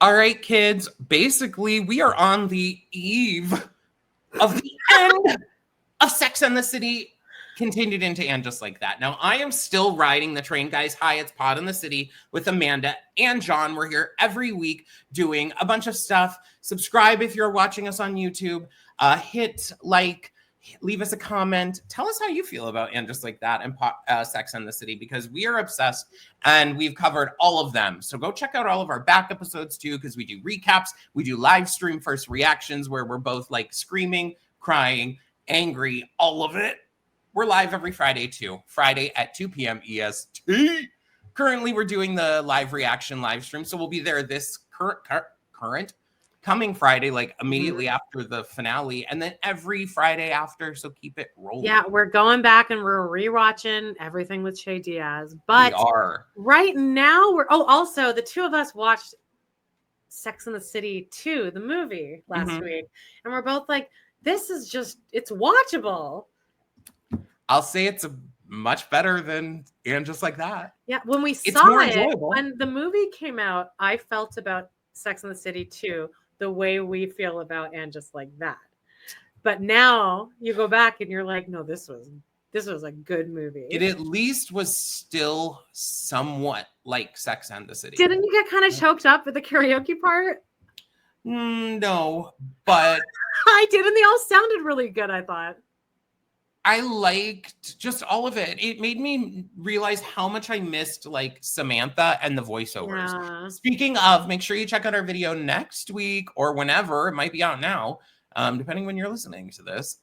All right, kids. Basically, we are on the eve of the end of Sex and the City, continued into And Just Like That. Now, I am still riding the train, guys. Hi, it's Pod in the City with Amanda and John. We're here every week doing a bunch of stuff. Subscribe if you're watching us on YouTube. Hit like, leave us a comment. Tell us how you feel about And Just Like That and Sex and the City, because we are obsessed and we've covered all of them. So go check out all of our back episodes too, because we do recaps. We do live stream first reactions where we're both like screaming, crying, angry, all of it. We're live every Friday too. Friday at 2 p.m. EST. Currently, we're doing the live reaction live stream. So we'll be there this coming Friday, like immediately after the finale, and then every Friday after. So keep it rolling. Yeah, we're going back and we're rewatching everything with Shay Diaz. But we are. Right now also the two of us watched Sex and the City 2, the movie last week. And we're both like, this is just, it's watchable. I'll say it's much better than And Just Like That. Yeah, when we saw it, when the movie came out, I felt about Sex and the City 2 the way we feel about And Just Like That. But now you go back and you're like, no, this was a good movie. It at least was still somewhat like Sex and the City. Didn't you get kind of choked up at the karaoke part? No, but I did, and they all sounded really good, I thought. I liked just all of it. It made me realize how much I missed like Samantha and the voiceovers. Yeah. Speaking of, make sure you check out our video next week or whenever. It might be out now, depending when you're listening to this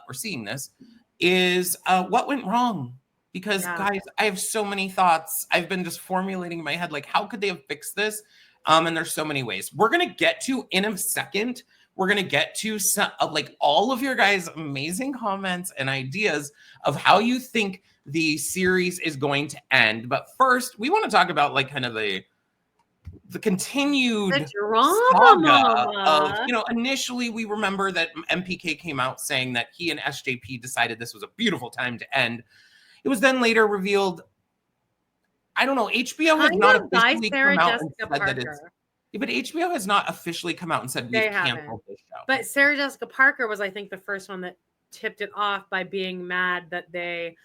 or seeing this, is what went wrong. Because guys, I have so many thoughts. I've been just formulating in my head, like, how could they have fixed this? And there's so many ways. We're going to get to in a second. We're going to get to some, like all of your guys' amazing comments and ideas of how you think the series is going to end. But first, we want to talk about like kind of the continued saga of, initially we remember that MPK came out saying that he and SJP decided this was a beautiful time to end. It was then later revealed, I don't know, HBO has not officially come out and said that it's... But HBO has not officially come out and said we've canceled this show. But Sarah Jessica Parker was, I think, the first one that tipped it off by being mad that they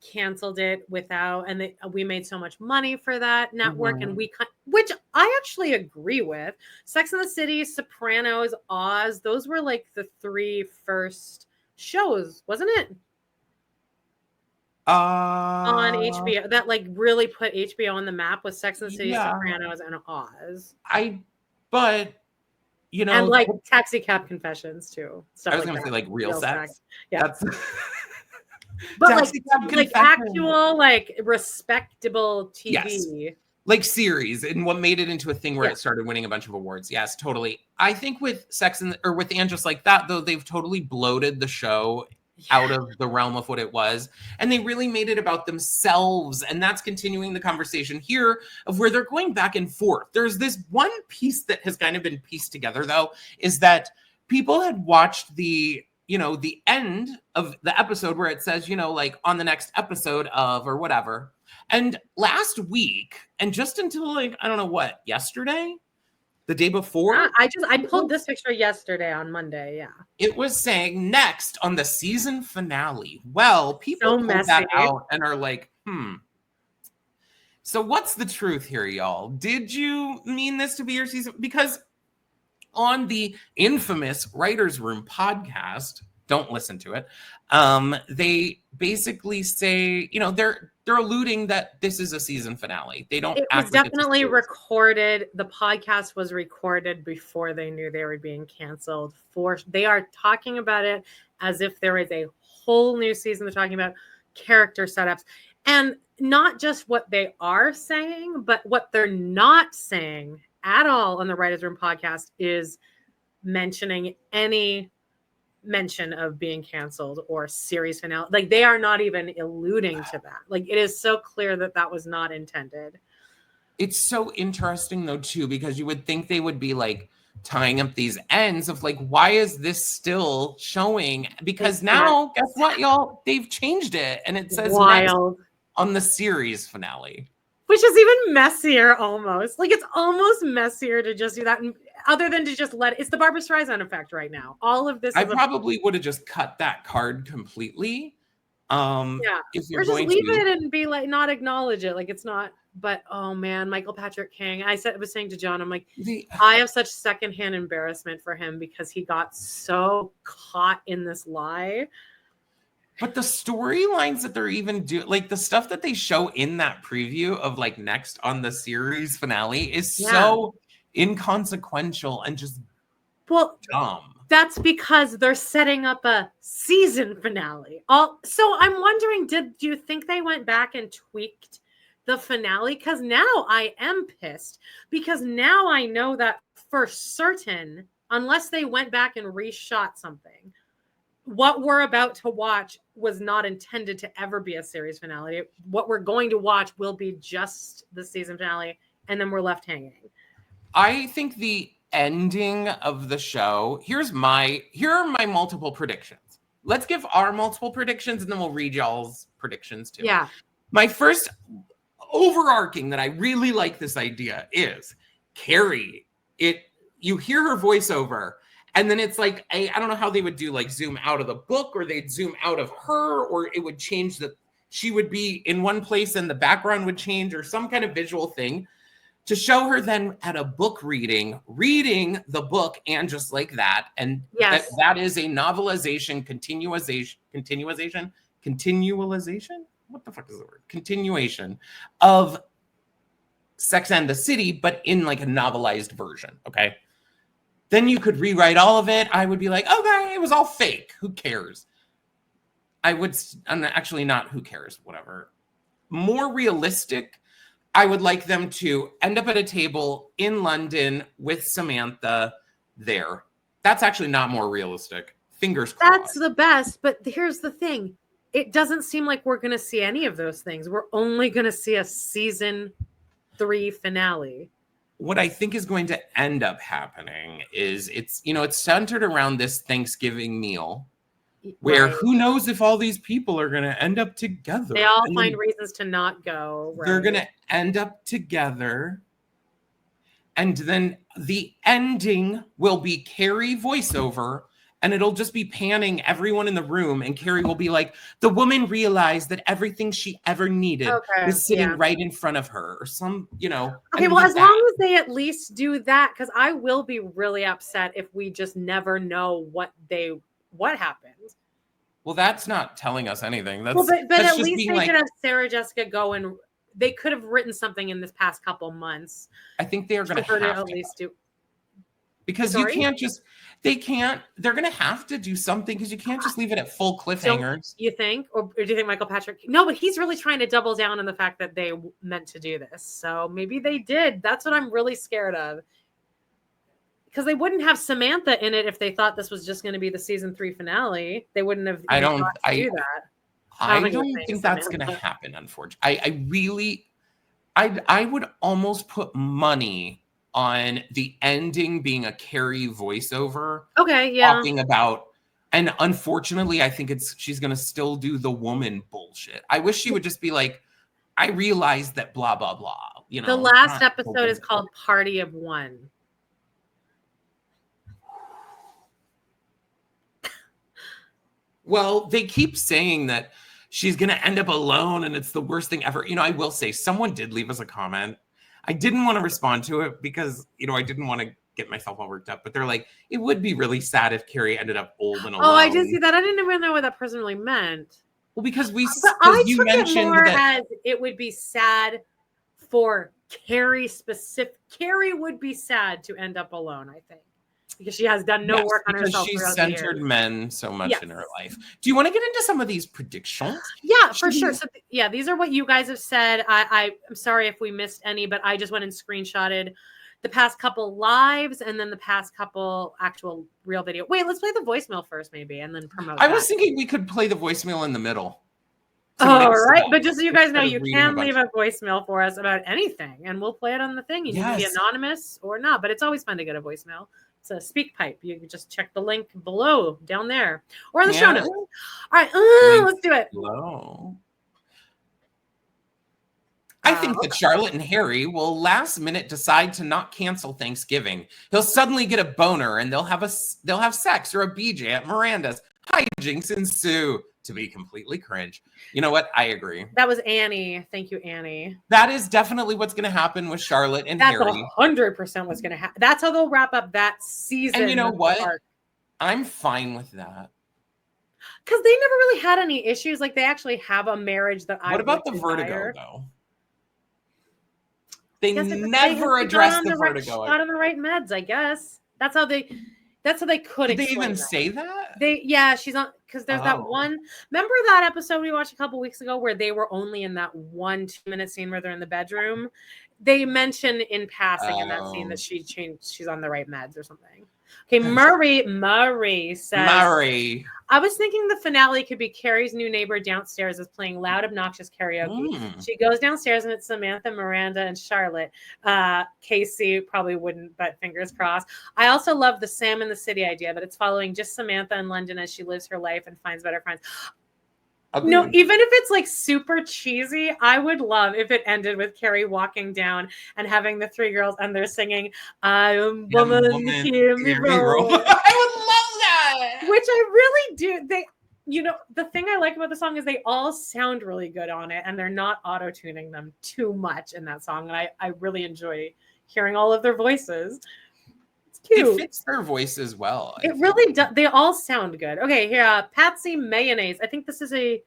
canceled it without, and we made so much money for that network, and which I actually agree with. Sex and the City, Sopranos, Oz, those were like the 3 first shows, wasn't it? On HBO that like really put HBO on the map with Sex and the City, Sopranos, and Oz. But and like Taxi Cab Confessions too. I was gonna say like real sex. Yeah. But like actual like respectable TV. Yes. Like series, and what made it into a thing where it started winning a bunch of awards. Yes, totally. I think with with And Just Like That, though, they've totally bloated the show out of the realm of what it was, and they really made it about themselves, and that's continuing the conversation here of where they're going back and forth. There's this one piece that has kind of been pieced together, though, is that people had watched the end of the episode where it says, like on the next episode of or whatever, and last week, and just until like, I don't know what, yesterday, the day before, I pulled this picture yesterday on Monday. Yeah, it was saying next on the season finale. Well, people pulled that out and are like, So what's the truth here, y'all? Did you mean this to be your season? Because on the infamous Writers Room podcast, don't listen to it. They basically say, they're alluding that this is a season finale. They don't. It was definitely recorded. The podcast was recorded before they knew they were being canceled. They are talking about it as if there is a whole new season. They're talking about character setups, and not just what they are saying, but what they're not saying at all on the Writers Room podcast is mentioning any mention of being canceled or series finale. Like they are not even alluding to that. Like it is so clear that was not intended. It's so interesting though too, because you would think they would be like tying up these ends of like, why is this still showing? Because now guess what, y'all, they've changed it and it says wild on the series finale. Which is even messier almost. Like, it's almost messier to just do that. And other than to just it's the Barbra Streisand effect right now. All of this I is probably would have just cut that card completely. Yeah. If you're Or just going leave to it and be like, not acknowledge it. Like, it's not, but oh man, Michael Patrick King. I was saying to John, I'm like, I have such secondhand embarrassment for him because he got so caught in this lie. But the storylines that they're even doing, like the stuff that they show in that preview of like next on the series finale is so inconsequential and just dumb. That's because they're setting up a season finale. So I'm wondering, do you think they went back and tweaked the finale? Because now I am pissed because now I know that for certain, unless they went back and reshot something, what we're about to watch was not intended to ever be a series finale. What we're going to watch will be just the season finale, and then we're left hanging. I think the ending of the show, here are my multiple predictions. Let's give our multiple predictions, and then we'll read y'all's predictions too. Yeah. My first overarching that I really like this idea is Carrie. You hear her voiceover, and then it's like, I don't know how they would do, like zoom out of the book, or they'd zoom out of her, or it would change she would be in one place and the background would change, or some kind of visual thing to show her then at a book reading the book, and just like that. And that is a novelization, continualization. What the fuck is the word? Continuation of Sex and the City, but in like a novelized version. Okay. Then you could rewrite all of it. I would be like, okay, it was all fake. Who cares? I'm actually not who cares, whatever. More realistic, I would like them to end up at a table in London with Samantha there. That's actually not more realistic. Fingers crossed. That's the best. But here's the thing. It doesn't seem like we're going to see any of those things. We're only going to see a season 3 finale. What I think is going to end up happening is it's centered around this Thanksgiving meal where who knows if all these people are going to end up together. They all find reasons to not go. Right? They're going to end up together. And then the ending will be Carrie voiceover, and it'll just be panning everyone in the room, and Carrie will be like, the woman realized that everything she ever needed was sitting right in front of her, or some, Okay, well, as long as they at least do that, because I will be really upset if we just never know what happened. Well, that's not telling us anything. That's but at least they could have Sarah Jessica go, and they could have written something in this past couple months. I think they are going to have to at least do. Because you can't just, they're going to have to do something, because you can't just leave it at full cliffhangers. You think? Or do you think Michael Patrick? No, but he's really trying to double down on the fact that they meant to do this. So maybe they did. That's what I'm really scared of. Because they wouldn't have Samantha in it if they thought this was just going to be the season 3 finale. They wouldn't have do that. I don't think that's going to happen, unfortunately. I would almost put money on the ending being a Carrie voiceover. Okay, yeah. Talking about, and unfortunately, I think she's going to still do the woman bullshit. I wish she would just be like, I realized that blah, blah, blah. The last episode is called Party of One. Well, they keep saying that she's going to end up alone and it's the worst thing ever. I will say someone did leave us a comment. I didn't want to respond to it because, I didn't want to get myself all worked up. But they're like, it would be really sad if Carrie ended up old and alone. Oh, I did see that. I didn't even know what that person really meant. Well, because you mentioned it more as it would be sad for Carrie specific. Carrie would be sad to end up alone, I think. Because she has done no work on herself. She's centered men so much in her life. Do you want to get into some of these predictions? Yeah, for sure. So these are what you guys have said. I'm sorry if we missed any, but I just went and screenshotted the past couple lives and then the past couple actual real video. Wait, let's play the voicemail first, maybe, and then promote. I was thinking we could play the voicemail in the middle. All right, but just so you guys know, you can leave a voicemail for us about anything, and we'll play it on the thing. You can be anonymous or not, but it's always fun to get a voicemail. It's a speak pipe. You can just check the link below down there or in the show notes. All right, let's do it. Hello. I think that Charlotte and Harry will last minute decide to not cancel Thanksgiving. He'll suddenly get a boner and they'll have sex or a BJ at Miranda's. Hijinks ensue. To be completely cringe. You know what? I agree. That was Annie. Thank you, Annie. That is definitely what's going to happen with Charlotte and That's Harry. 100% what's going to happen. That's how they'll wrap up that season. And you know what? I'm fine with that. Because they never really had any issues. Like, they actually have a marriage that I What about the desire. vertigo, though? They never addressed the vertigo. Got on the right meds, I guess. That's how they could. Did they even say that? She's on, because there's that one. Remember that episode we watched a couple weeks ago where they were only in that 1-2-minute scene where they're in the bedroom? They mentioned in passing in that scene that she's on the right meds or something. Okay, Murray says. I was thinking the finale could be Carrie's new neighbor downstairs is playing loud, obnoxious karaoke. She goes downstairs and it's Samantha, Miranda, and Charlotte. Casey probably wouldn't, but fingers crossed. I also love the Sam in the City idea, but it's following just Samantha in London as she lives her life and finds better friends. No, even if it's like super cheesy, I would love if it ended with Carrie walking down and having the 3 girls and they're singing "I am woman, hear me roll." I would love that. Which I really do. The thing I like about the song is they all sound really good on it, and they're not auto-tuning them too much in that song. And I really enjoy hearing all of their voices. Cute. It fits their voice as well. It really does. They all sound good. Okay, here, Patsy Mayonnaise. I think this is a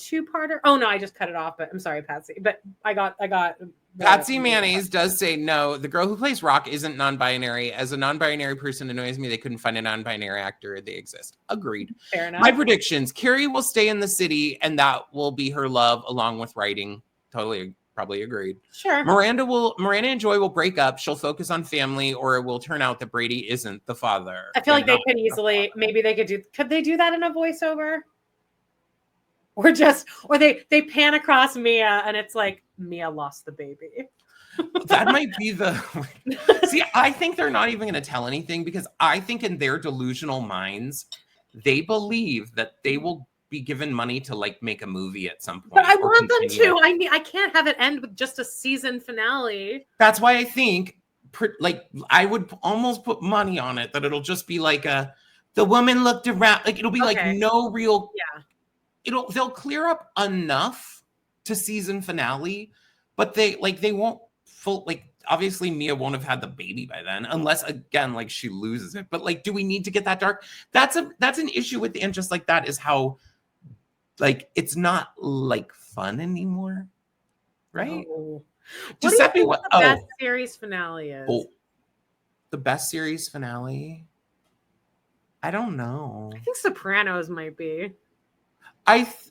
2-parter. Oh no, I just cut it off. But I'm sorry, Patsy. But I got. Patsy Mayonnaise does say no. The girl who plays Rock isn't non-binary. As a non-binary person, annoys me they couldn't find a non-binary actor. They exist. Agreed. Fair enough. My predictions: Carrie will stay in the city, and that will be her love, along with writing. Totally. Probably agreed. Sure. Miranda and Joy will break up. She'll focus on family, or it will turn out that Brady isn't the father. I feel like they could easily, could they do that in a voiceover? Or they pan across Mia and it's like, Mia lost the baby. That might be see, I think they're not even going to tell anything because I think in their delusional minds, they believe that they will be given money to like make a movie at some point. But I want them to. I can't have it end with just a season finale. That's why I think I would almost put money on it that it'll just be like the woman looked around, like it'll be like no real. Yeah. They'll clear up enough to season finale, but they won't obviously Mia won't have had the baby by then unless again like she loses it. But like, do we need to get that dark? That's an issue with the end just like that is how. Like it's not like fun anymore, right? Oh. Giuseppe, what the best series finale is? Oh, the best series finale? I don't know. I think Sopranos might be.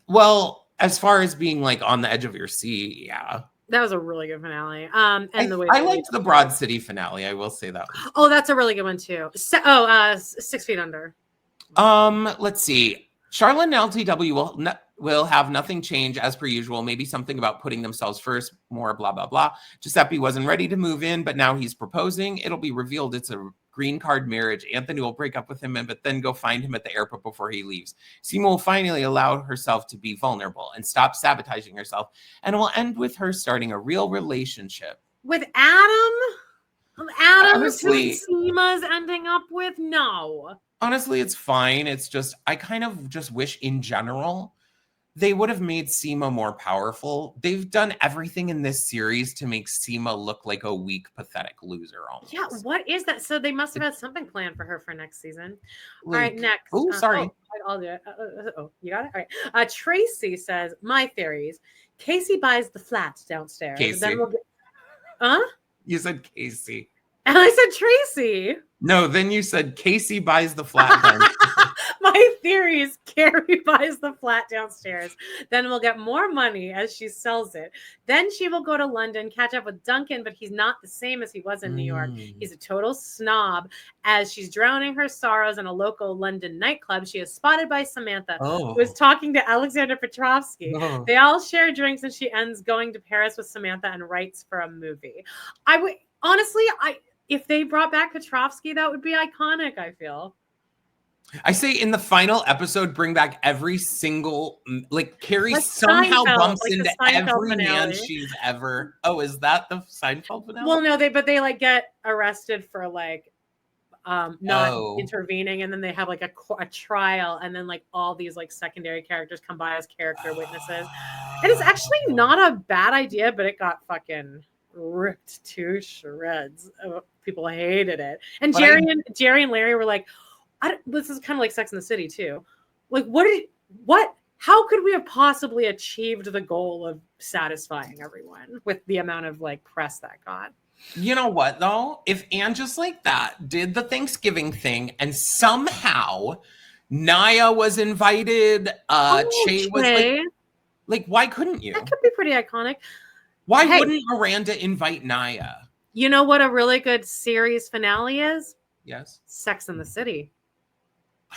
Well, as far as being like on the edge of your seat, yeah. That was a really good finale. I liked the Broad City finale. I will say that. Oh, that's a really good one too. 6 Feet Under. Let's see. Charlotte and LTW will have nothing change as per usual. Maybe something about putting themselves first, more blah, blah, blah. Giuseppe wasn't ready to move in, but now he's proposing. It'll be revealed it's a green card marriage. Anthony will break up with him, but then go find him at the airport before he leaves. Seema will finally allow herself to be vulnerable and stop sabotaging herself. And it will end with her starting a real relationship. With Adam? Honestly, who Seema's ending up with? No. Honestly, it's fine. It's just, I kind of just wish in general, they would have made Seema more powerful. They've done everything in this series to make Seema look like a weak, pathetic loser almost. Yeah, what is that? So they must have had something planned for her for next season. All right, next. Oh, sorry. I'll do it. You got it? All right. Tracy says, my theories. Casey buys the flat downstairs. Casey. Then we'll get... You said Casey. And I said Tracy. No, then you said Casey buys the flat downstairs. My theory is Carrie buys the flat downstairs. Then we'll get more money as she sells it. Then she will go to London, catch up with Duncan, but he's not the same as he was in New York. He's a total snob. As she's drowning her sorrows in a local London nightclub, she is spotted by Samantha, who is talking to Alexander Petrovsky. They all share drinks, and she ends going to Paris with Samantha and writes for a movie. Honestly, if they brought back Petrovsky, that would be iconic, I feel. I say in the final episode, bring back every single, like Carrie Like somehow Seinfeld, bumps like the into Seinfeld every man finale. she's ever. Oh, is that the Seinfeld finale? Well, no, they like get arrested for like not Oh. intervening, and then they have like a trial, and then like all these like secondary characters come by as character witnesses. And it's actually not a bad idea, but it got fucking ripped to shreds. People hated it. And But Jerry and Larry were like, this is kind of like Sex in the City too. Like, how could we have possibly achieved the goal of satisfying everyone with the amount of like press that got? You know what though? If Anne just like that did the Thanksgiving thing and somehow Naya was invited, Che was like, why couldn't you? That could be pretty iconic. Why wouldn't Miranda invite Naya? You know what a really good series finale is? Yes. Sex in the City.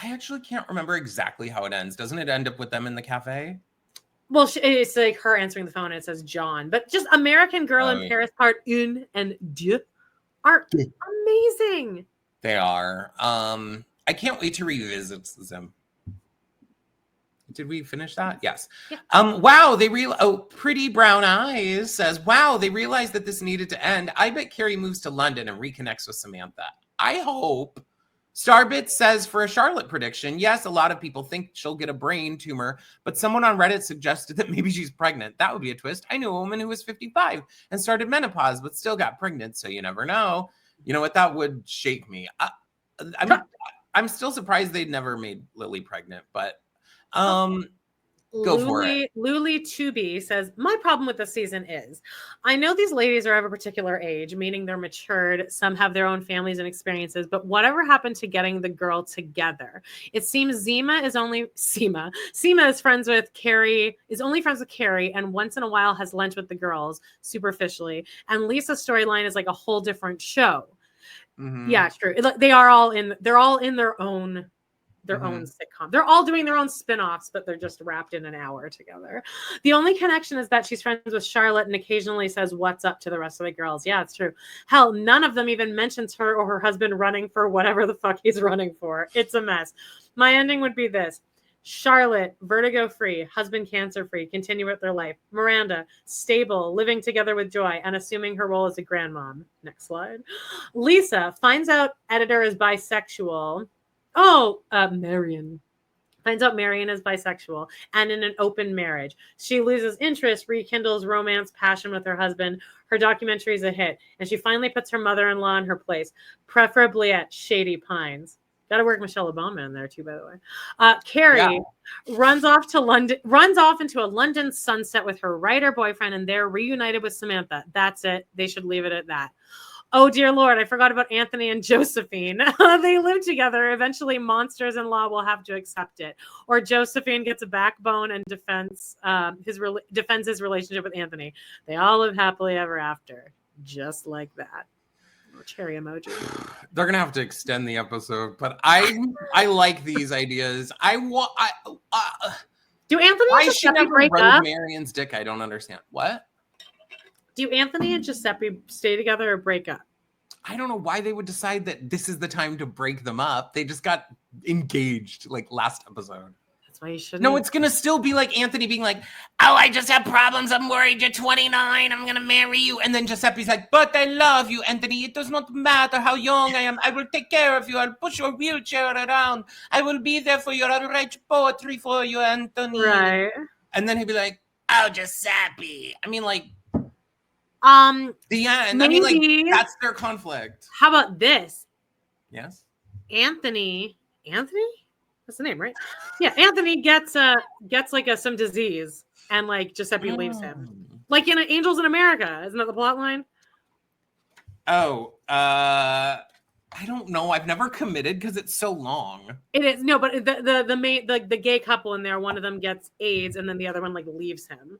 I actually can't remember exactly how it ends. Doesn't it end up with them in the cafe? Well, it's like her answering the phone and it says John. But just American Girl in Paris Part 1 and 2 are amazing. They are. I can't wait to revisit them. Did we finish that? Yes. Yeah. Wow, Pretty Brown Eyes says, wow, they realized that this needed to end. I bet Carrie moves to London and reconnects with Samantha. I hope. Starbit says, for a Charlotte prediction, yes, a lot of people think she'll get a brain tumor, but someone on Reddit suggested that maybe she's pregnant. That would be a twist. I knew a woman who was 55 and started menopause, but still got pregnant, so you never know. You know what? That would shake me. I'm still surprised they'd never made Lily pregnant, but go for it. Luli 2B says, my problem with the season is, I know these ladies are of a particular age, meaning they're matured. Some have their own families and experiences, but whatever happened to getting the girl together? It seems Seema is friends with Carrie, is only friends with Carrie, and once in a while has lunch with the girls, superficially. And Lisa's storyline is like a whole different show. Mm-hmm. Yeah, true. They're all in their own sitcom. They're all doing their own spin-offs, but they're just wrapped in an hour together. The only connection is that she's friends with Charlotte and occasionally says what's up to the rest of the girls. Yeah, it's true. Hell, none of them even mentions her or her husband running for whatever the fuck he's running for. It's a mess. My ending would be this. Charlotte, vertigo-free, husband cancer-free, continue with their life. Miranda, stable, living together with joy, and assuming her role as a grandmom. Next slide. Lisa finds out editor is bisexual. Marion. Finds out Marion is bisexual and in an open marriage. She loses interest, rekindles romance, passion with her husband. Her documentary is a hit, and she finally puts her mother-in-law in her place, preferably at Shady Pines. Got to work Michelle Obama in there too, by the way. Carrie runs off into a London sunset with her writer boyfriend, and they're reunited with Samantha. That's it. They should leave it at that. Oh, dear Lord, I forgot about Anthony and Josephine. They live together. Eventually, monsters-in-law will have to accept it. Or Josephine gets a backbone and defends his relationship with Anthony. They all live happily ever after. Just like that. Cherry emoji. They're gonna have to extend the episode, but I like these ideas. Do Anthony and Giuseppe break up? Marion's dick. I don't understand. What? Do Anthony and Giuseppe stay together or break up? I don't know why they would decide that this is the time to break them up. They just got engaged like last episode. That's why you shouldn't. No, it's gonna still be like Anthony being like, "Oh, I just have problems. I'm worried. You're 29. I'm gonna marry you." And then Giuseppe's like, "But I love you, Anthony. It does not matter how young I am. I will take care of you. I'll push your wheelchair around. I will be there for you. I'll write poetry for you, Anthony." Right. And then he'd be like, "Oh, Giuseppe." I mean, like. The end. Maybe, I mean, like, that's their conflict. How about this? Yes. Anthony? That's the name, right? Yeah, Anthony gets like some disease, and like Giuseppe leaves him. Like in Angels in America, isn't that the plot line? Oh, I don't know. I've never committed because it's so long. It is no, but the gay couple in there, one of them gets AIDS, and then the other one like leaves him.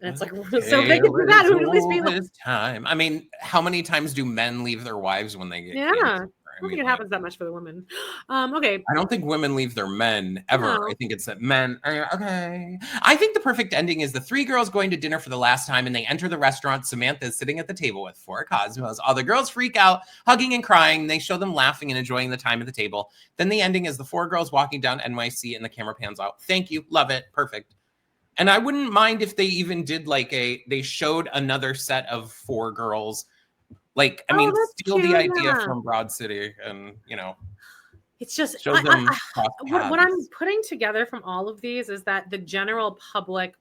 And it's like, so they can do that. Who at least be like, time. I mean, how many times do men leave their wives when they get cancer, I don't think it happens that much for the women. Okay. I don't think women leave their men ever. No. I think it's that men are, okay. I think the perfect ending is the three girls going to dinner for the last time and they enter the restaurant. Samantha is sitting at the table with four Cosmos. All the girls freak out, hugging and crying. They show them laughing and enjoying the time at the table. Then the ending is the four girls walking down NYC and the camera pans out. Thank you. Love it. Perfect. And I wouldn't mind if they even did like they showed another set of four girls. Like, I mean, steal the idea from Broad City and, you know. It's just what I'm putting together from all of these is that the general public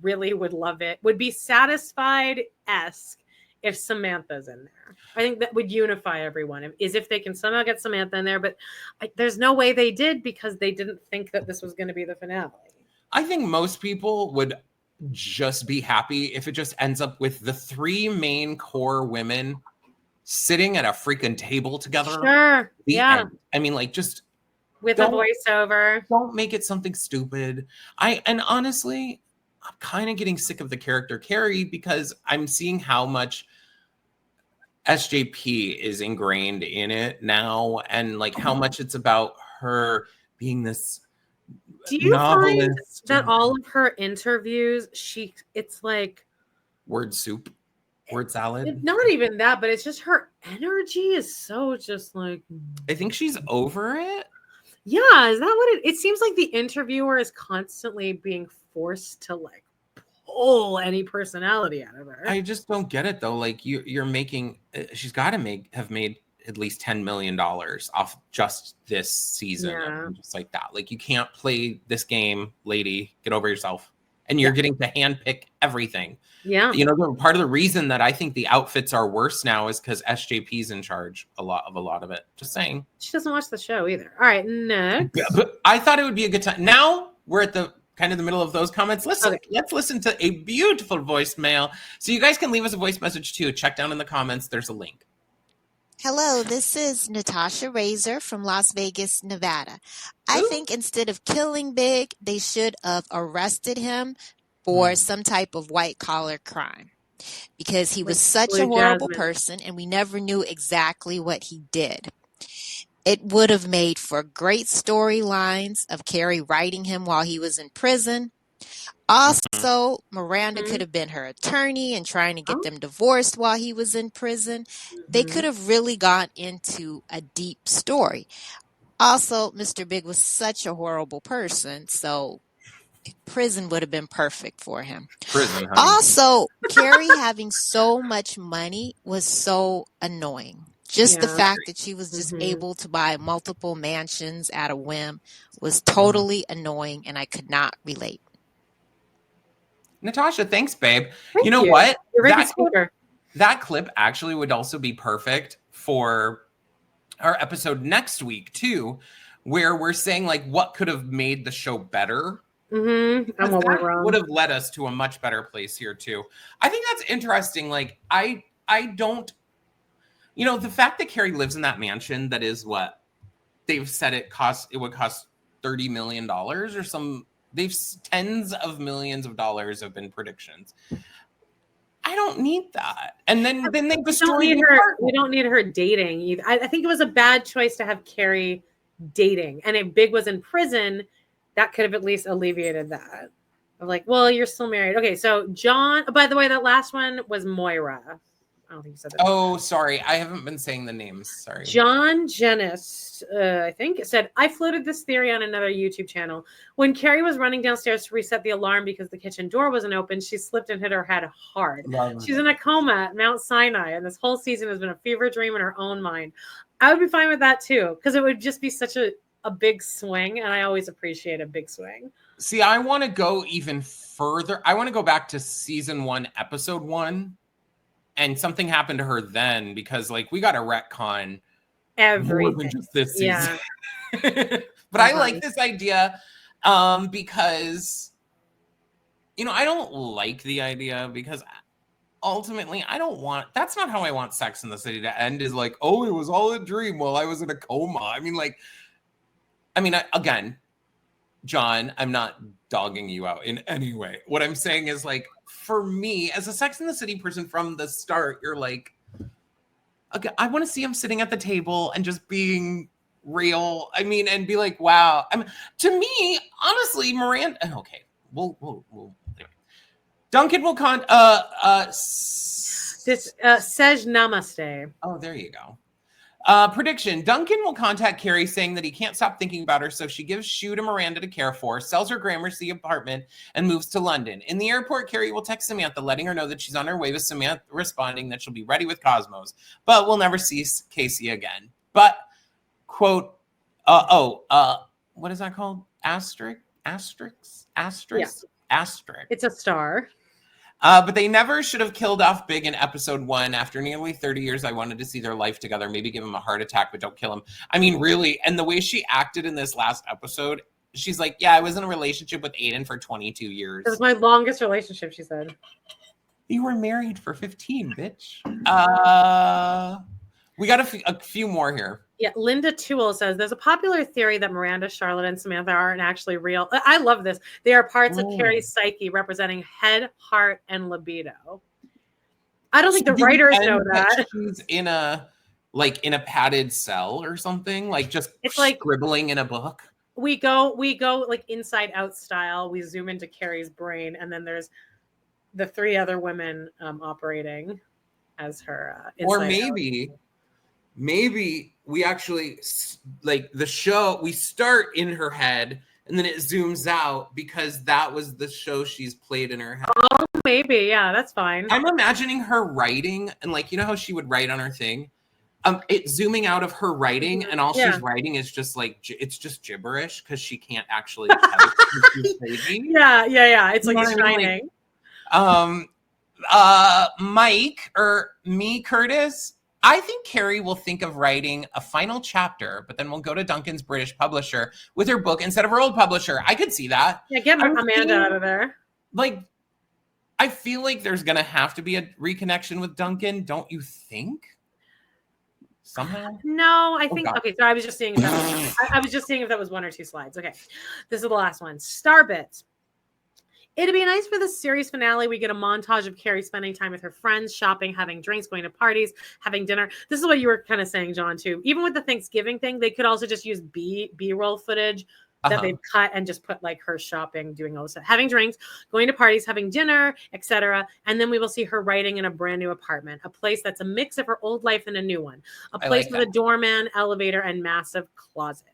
really would love it, would be satisfied-esque if Samantha's in there. I think that would unify everyone, is if they can somehow get Samantha in there, but there's no way they did because they didn't think that this was going to be the finale. I think most people would just be happy if it just ends up with the three main core women sitting at a freaking table together. Sure. Yeah. End. I mean, like, just with a voiceover. Don't make it something stupid. And honestly, I'm kind of getting sick of the character Carrie because I'm seeing how much SJP is ingrained in it now, and like how much it's about her being this. Do you find that all of her interviews, it's like word soup? Word salad? Not even that, but it's just her energy is so just like. I think she's over it. Yeah, is that what it seems like the interviewer is constantly being forced to like pull any personality out of her. I just don't get it though. Like you're making, she's got to have made at least $10 million off just this season. Yeah. Just like that. Like you can't play this game, lady. Get over yourself. And you're getting to handpick everything. Yeah. You know, part of the reason that I think the outfits are worse now is because SJP's in charge a lot of it. Just saying. She doesn't watch the show either. All right, next. But I thought it would be a good time. Now we're at the kind of the middle of those comments. Let's listen to a beautiful voicemail. So you guys can leave us a voice message too. Check down in the comments. There's a link. Hello, this is Natasha Razor from Las Vegas, Nevada. I think instead of killing Big, they should have arrested him for some type of white-collar crime because he was such a horrible person and we never knew exactly what he did. It would have made for great storylines of Carrie writing him while he was in prison. Also, Miranda could have been her attorney and trying to get them divorced while he was in prison. They could have really gone into a deep story. Also, Mr. Big was such a horrible person, so prison would have been perfect for him. Prison, honey. Also, Carrie having so much money was so annoying. Just the fact that she was just able to buy multiple mansions at a whim was totally annoying, and I could not relate. Natasha, thanks, babe. Thank you know what? You're that clip actually would also be perfect for our episode next week, too, where we're saying, like, what could have made the show better? And what went wrong. Would have led us to a much better place here, too. I think that's interesting. Like, I don't, you know, the fact that Carrie lives in that mansion that is what they've said it would cost $30 million or some. They've tens of millions of dollars have been predictions. I don't need that. And then they destroyed her. We don't need her dating either. I think it was a bad choice to have Carrie dating. And if Big was in prison, that could have at least alleviated that. Of like, well, you're still married. Okay, so John, by the way, that last one was Moira. I don't think you said that. Oh, sorry. I haven't been saying the names. Sorry. John Jennis, I think, said, I floated this theory on another YouTube channel. When Carrie was running downstairs to reset the alarm because the kitchen door wasn't open, she slipped and hit her head hard. She's in a coma at Mount Sinai, and this whole season has been a fever dream in her own mind. I would be fine with that, too, because it would just be such a big swing, and I always appreciate a big swing. See, I want to go even further. I want to go back to season 1, episode 1. And something happened to her then because, like, we got a retcon everything more than just this season. Yeah. But I like this idea because, you know, I don't like the idea because ultimately that's not how I want Sex in the City to end, is like, oh, it was all a dream while I was in a coma. Again, John, I'm not dogging you out in any way. What I'm saying is, like, for me, as a Sex in the City person from the start, you're like, I want to see him sitting at the table and just being real. I mean, and be like, wow. I mean, to me, honestly, Miranda. Okay, we'll anyway. Duncan will This says namaste. Oh, there you go. Prediction. Duncan will contact Carrie saying that he can't stop thinking about her, so she gives Shu to Miranda to care for, sells her Gramercy apartment, and moves to London. In the airport, Carrie will text Samantha, letting her know that she's on her way, with Samantha responding that she'll be ready with Cosmos, but will never see Casey again. But, quote, what is that called? Asterisk? It's a star. But they never should have killed off Big in episode 1. After nearly 30 years, I wanted to see their life together. Maybe give him a heart attack, but don't kill him. I mean, really. And the way she acted in this last episode, she's like, yeah, I was in a relationship with Aiden for 22 years. It was my longest relationship, she said. You were married for 15, bitch. We got a few more here. Yeah, Linda Toole says, there's a popular theory that Miranda, Charlotte, and Samantha aren't actually real. I love this. They are parts of Carrie's psyche representing head, heart, and libido. I don't think the writers know that. She's in a padded cell or something, like just it's like scribbling in a book. We go like Inside Out style. We zoom into Carrie's brain, and then there's the 3 other women operating as her. Or maybe we actually, like, the show, we start in her head and then it zooms out because that was the show she's played in her head. Oh, maybe. Yeah, that's fine. I'm imagining her writing, and like, you know how she would write on her thing? It's zooming out of her writing, and all she's writing is just like, it's just gibberish because she can't actually type. Yeah. It's like shining. Mike or me, Curtis, I think Carrie will think of writing a final chapter, but then we'll go to Duncan's British publisher with her book instead of her old publisher. I could see that. Yeah, get Amanda out of there. Like, I feel like there's going to have to be a reconnection with Duncan, don't you think? Somehow? No, I think, okay, so I was just seeing if that was 1 or 2 slides. Okay, this is the last one. Starbit. It'd be nice for the series finale. We get a montage of Carrie spending time with her friends, shopping, having drinks, going to parties, having dinner. This is what you were kind of saying, John, too. Even with the Thanksgiving thing, they could also just use B-roll footage that they've cut and just put like her shopping, doing all this stuff, having drinks, going to parties, having dinner, etc. And then we will see her writing in a brand new apartment, a place that's a mix of her old life and a new one, a place with a doorman, elevator, and massive closet.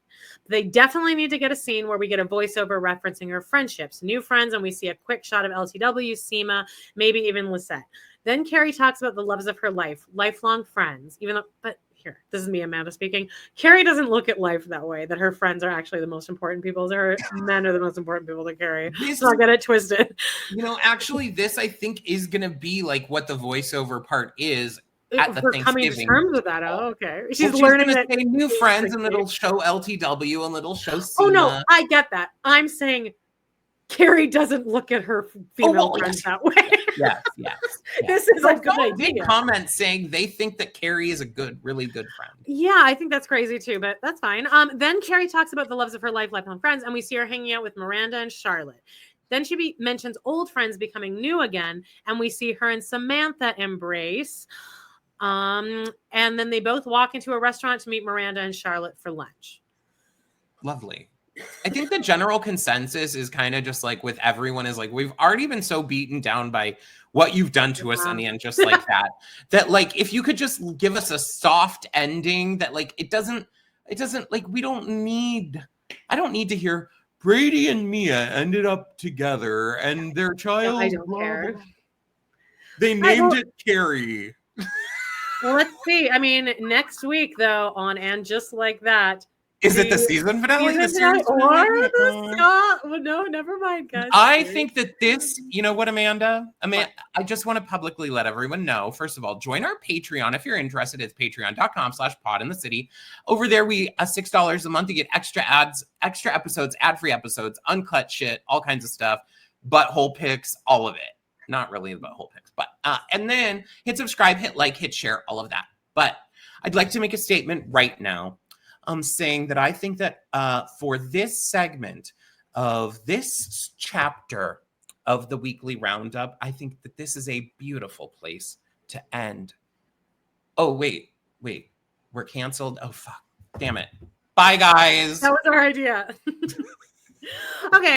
They definitely need to get a scene where we get a voiceover referencing her friendships, new friends, and we see a quick shot of LTW, Seema, maybe even Lisette. Then Carrie talks about the loves of her life, lifelong friends, but here, this is me, Amanda speaking. Carrie doesn't look at life that way, that her friends are actually the most important people to her. Men are the most important people to Carrie. Let's not get it twisted. Actually, this I think is going to be like what the voiceover part is. At the Thanksgiving. Coming to terms with that. Oh, okay. She's learning that say new friends, and it'll show LTW, and it'll show Seema. Oh no, I get that. I'm saying Carrie doesn't look at her female friends that way. Yes. This is a good idea. Big comment saying they think that Carrie is a really good friend. Yeah, I think that's crazy too, but that's fine. Then Carrie talks about the loves of her life, lifelong friends, and we see her hanging out with Miranda and Charlotte. Then she mentions old friends becoming new again, and we see her and Samantha embrace. And then they both walk into a restaurant to meet Miranda and Charlotte for lunch. Lovely. I think the general consensus is kind of just like with everyone is like, we've already been so beaten down by what you've done to us, and just like that like, if you could just give us a soft ending that like, it doesn't like, I don't need to hear Brady and Mia ended up together and their child. I don't care. They named it Carrie. Well, let's see. I mean, next week, though, on And Just Like That. Is it the season finale? No, never mind, guys. I think that this, you know what, Amanda? I just want to publicly let everyone know, first of all, join our Patreon. If you're interested, it's patreon.com/podinthecity. Over there, we $6 a month to get extra ads, extra episodes, ad-free episodes, uncut shit, all kinds of stuff, butthole pics, all of it. Not really the butthole pics, but and then hit subscribe, hit like, hit share, all of that. But I'd like to make a statement right now, saying that I think that for this segment of this chapter of the weekly roundup, I think that this is a beautiful place to end. Oh wait, Wait, we're canceled. Oh fuck! Damn it! Bye, guys. That was our idea. Okay.